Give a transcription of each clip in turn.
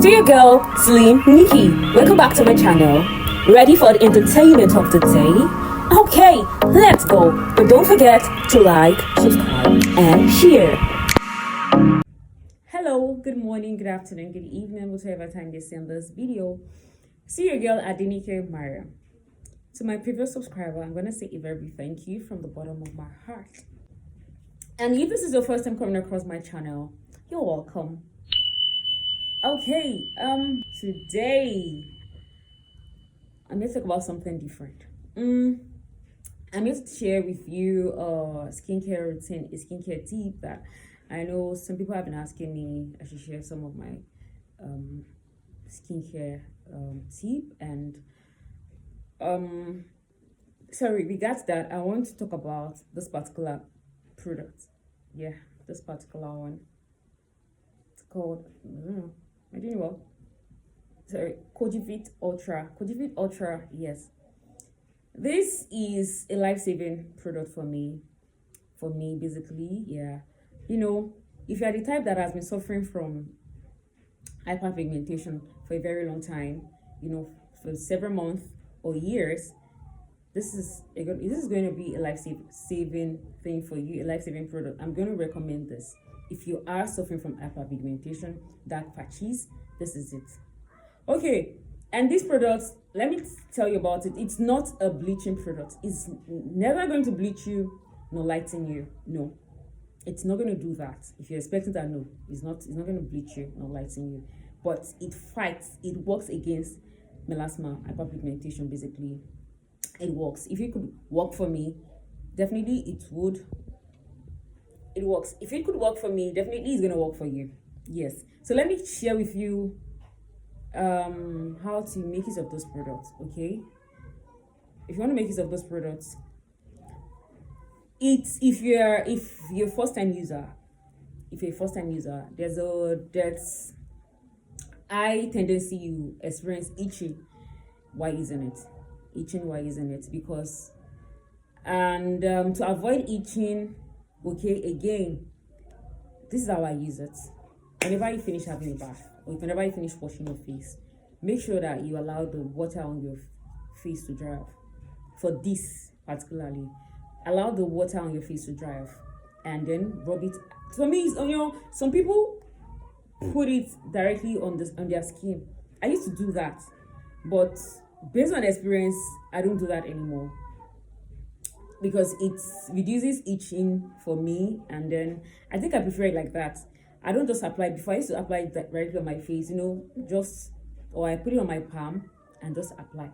to your girl, Slim Nikki. Welcome back to my channel. Ready for the entertainment of the day? Okay, let's go. But don't forget to like, subscribe, and share. Hello, good morning, good afternoon, good evening, whatever time you see this video. See your girl, Adenike Maria. To my previous subscriber, I'm going to say a very big thank you from the bottom of my heart. And if this is your first time coming across my channel, you're welcome. Okay, today I'm going to talk about something different. I'm going to share with you skincare routine, a skincare tip that I know some people have been asking me. I should share some of my skincare tip, and sorry, regards that, I want to talk about this particular product. Yeah, this particular one. It's called I don't know what. Sorry, Kojivit Ultra. Kojivit Ultra, yes. This is a life-saving product for me. For me, basically, yeah. You know, if you are the type that has been suffering from hyperpigmentation for a very long time, you know, for several months or years, this is going to be a life-saving thing for you, a life-saving product. I'm going to recommend this. If you are suffering from hyperpigmentation, dark patches, this is it. Okay, and this product, let me tell you about it. It's not a bleaching product. It's never going to bleach you, nor lighten you. No, it's not going to do that. If you're expecting that, no, it's not going to bleach you, nor lighten you. But it works against melasma, hyperpigmentation, basically. It works. If it could work for me, definitely it would. It works. If it could work for me, definitely it's going to work for you. Yes. So let me share with you how to make use of those products. Okay, if you want to make use of those products, if you're first time user, there's high tendency you experience itching while using it, because to avoid itching, okay, again, this is how I use it. Whenever you finish having a bath, or whenever you finish washing your face, make sure that you allow the water on your face to dry off. For this particularly, allow the water on your face to dry off, and then rub it. For me, some people put it directly on their skin. I used to do that, but based on experience, I don't do that anymore, because it reduces itching for me, and then I think I prefer it like that. I don't just apply. Before, I used to apply it directly on my face, or I put it on my palm and just apply.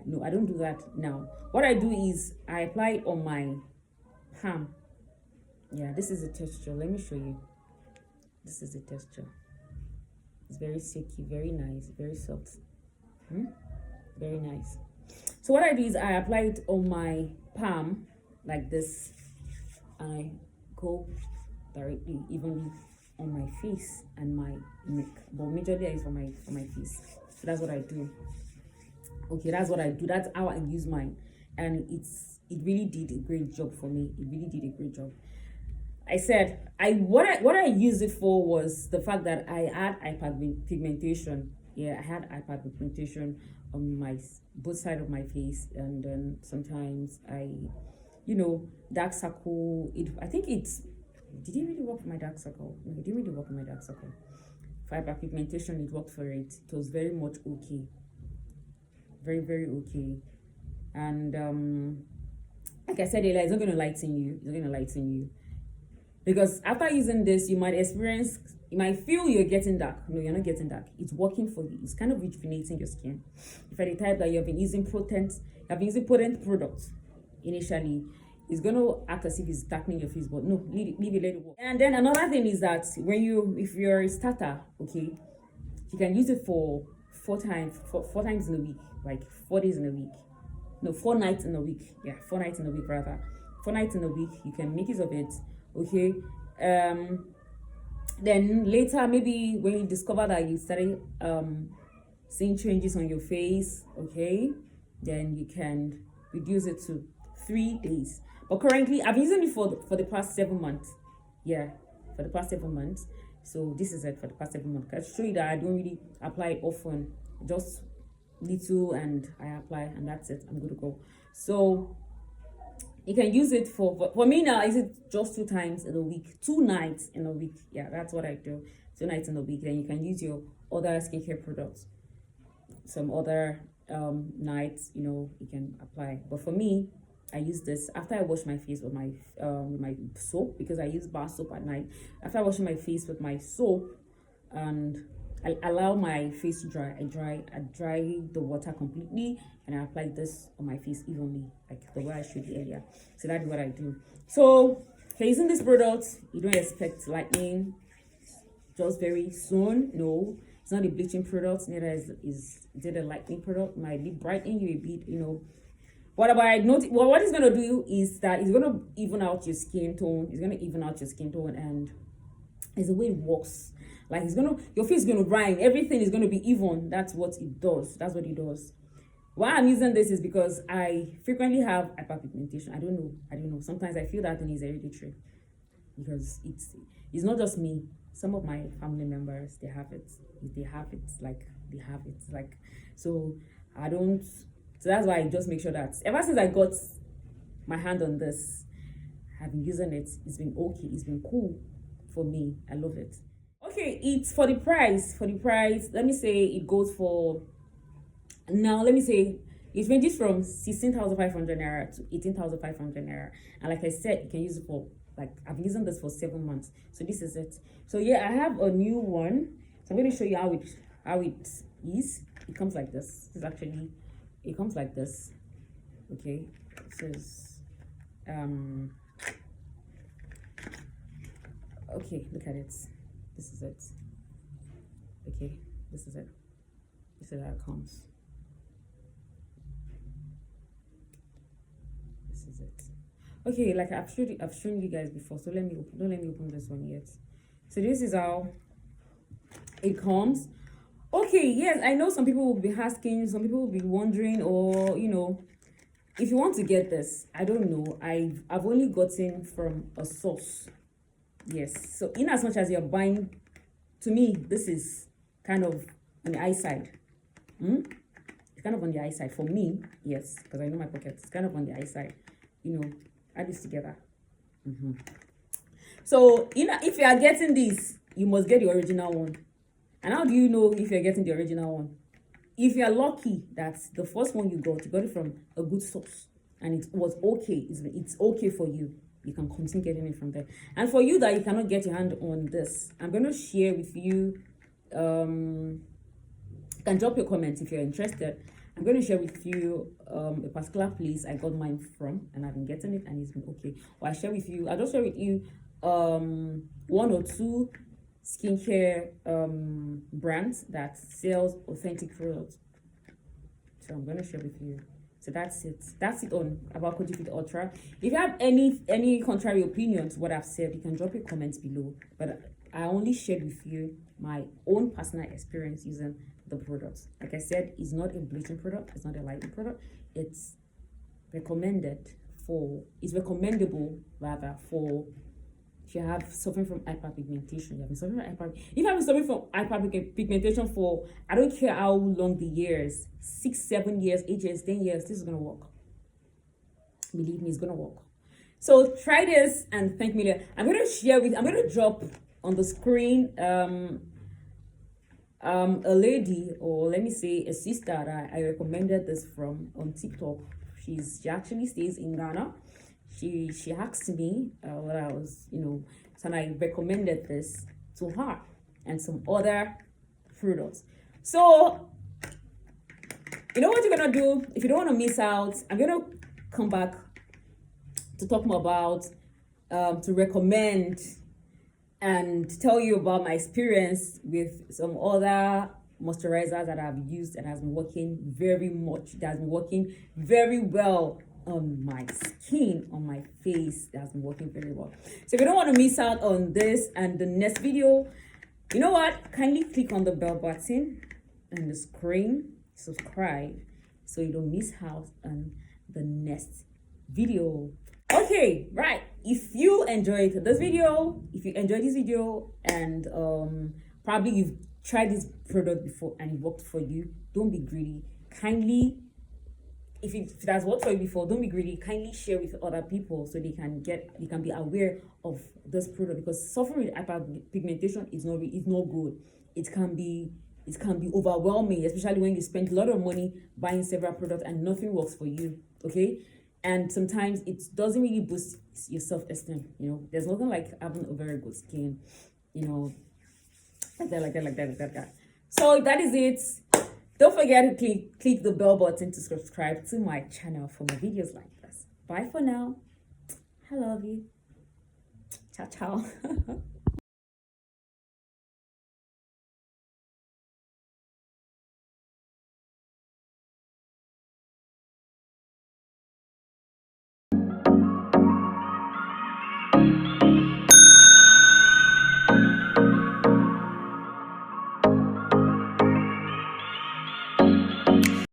No, I don't do that now. What I do is I apply it on my palm. Yeah, this is the texture. Let me show you. This is the texture. It's very silky, very nice, very soft. Very nice. So what I do is I apply it on my palm like this, and I go directly evenly on my face and my neck, but majorly I use for my face. So that's what I do. Okay, that's what I do. That's how I use mine, and it really did a great job for me. It really did a great job. I said what I used it for was the fact that I had hyperpigmentation. Yeah, I had hyperpigmentation on both sides of my face, and then sometimes dark circle. Did it really work for my dark circle? No, it didn't really work for my dark circle. For hyperpigmentation, it worked for it. It was very much okay. Very, very okay. And like I said earlier, it's not going to lighten you. Because after using this, you might feel you're getting dark. No, you're not getting dark. It's working for you. It's kind of rejuvenating your skin. If you're the type that you've been using potent products initially, it's going to act as if it's darkening your face, but no, leave it, let it work. And then another thing is that if you're a starter, okay, you can use it for four times in a week, like 4 days in a week. No, 4 nights in a week. Yeah, 4 nights in a week rather. 4 nights in a week, you can make use of it, okay? Then later, maybe when you discover that you started seeing changes on your face, okay, then you can reduce it to 3 days. But currently, I've been using it for the past 7 months. Yeah, for the past 7 months. So this is it for the past 7 months. I show you that I don't really apply it often, just little, and I apply, and that's it. I'm good to go. So you can use it for me now. Is it just 2 times in a week, 2 nights in a week? Yeah, that's what I do. 2 nights in a week. Then you can use your other skincare products some other nights, you can apply. But for me, I use this after I wash my face with my soap, because I use bar soap at night. After I wash my face with my soap, and I allow my face to dry. I dry the water completely, and I apply this on my face evenly, like the way I showed you earlier. So that's what I do. So if you're using this product, you don't expect lightening just very soon. No, it's not a bleaching product, neither is it a lightening product. Might be brightening you a bit, What it's going to do is that it's going to even out your skin tone. It's going to even out your skin tone, and it's the way it works. Like your face is going to brighten. Everything is going to be even. That's what it does. That's what it does. Why I'm using this is because I frequently have hyperpigmentation. I don't know. Sometimes I feel that thing is hereditary, because it's not just me. Some of my family members, they have it. So I don't. So that's why I just make sure that ever since I got my hand on this, I've been using it. It's been okay. It's been cool for me. I love it. Okay, it's for the price. Let me say it goes for. Now let me say it ranges from 16,500 naira to 18,500 naira. And like I said, you can use it for I've been using this for 7 months. So this is it. So yeah, I have a new one. So I'm going to show you how it is. It comes like this. It comes like this. Okay. It says okay, look at it. This is it. Okay, this is it. This is how it comes. This is it. Okay, like I've shown you guys before. So don't let me open this one yet. So this is how it comes. Okay, yes, I know some people will be asking, some people will be wondering, or if you want to get this, I don't know. I've only gotten from a source. Yes. So in as much as you're buying, to me, this is kind of on the eye side. It's kind of on the eye side for me, yes, because I know my pocket. It's kind of on the eye side. Add this together. So if you are getting this, you must get the original one. And how do you know if you're getting the original one? If you're lucky that the first one you got it from a good source, and it was okay, it's okay for you, you can continue getting it from there. And for you that you cannot get your hand on this, I'm going to share with you, you can drop your comments if you're interested. I'm going to share with you a particular place I got mine from, and I've been getting it, and it's been okay. Or I'll just share with you 1 or 2 skincare brands that sells authentic products. So I'm going to share with you. So that's it on about Koji Fit Ultra. If you have any contrary opinions to what I've said, you can drop your comments below. But I only shared with you my own personal experience using the products. Like I said, it's not a bleaching product, it's not a lightening product. It's recommendable rather for if you have suffering from hyperpigmentation. If you have been suffering from hyperpigmentation for, I don't care how long the years, 6, 7 years, 8 years, 10 years, this is gonna work. Believe me, it's gonna work. So try this and thank me later. I'm gonna drop on the screen a lady, or let me say a sister that I recommended this from on TikTok. She actually stays in Ghana. She asked me what I was, so I recommended this to her and some other products. So, you know what you're gonna do if you don't want to miss out. I'm gonna come back to talk more about to recommend and tell you about my experience with some other moisturizers that I've used and has been working very well on my skin, on my face. That has been working very well. So if you don't want to miss out on this and the next video, you know what? Kindly click on the bell button on the screen, subscribe, so you don't miss out on the next video. Okay, right. If you enjoyed this video, and probably you've tried this product before and it worked for you, don't be greedy. Kindly, if it has worked for you before, don't be greedy. Kindly share with other people so they can be aware of this product, because suffering with hyperpigmentation is not good. It can be overwhelming, especially when you spend a lot of money buying several products and nothing works for you. Okay, and sometimes it doesn't really boost your self-esteem. There's nothing like having a very good skin. Like that. So that is it. Don't forget to click the bell button to subscribe to my channel for more videos like this. Bye for now. I love you. Ciao, ciao.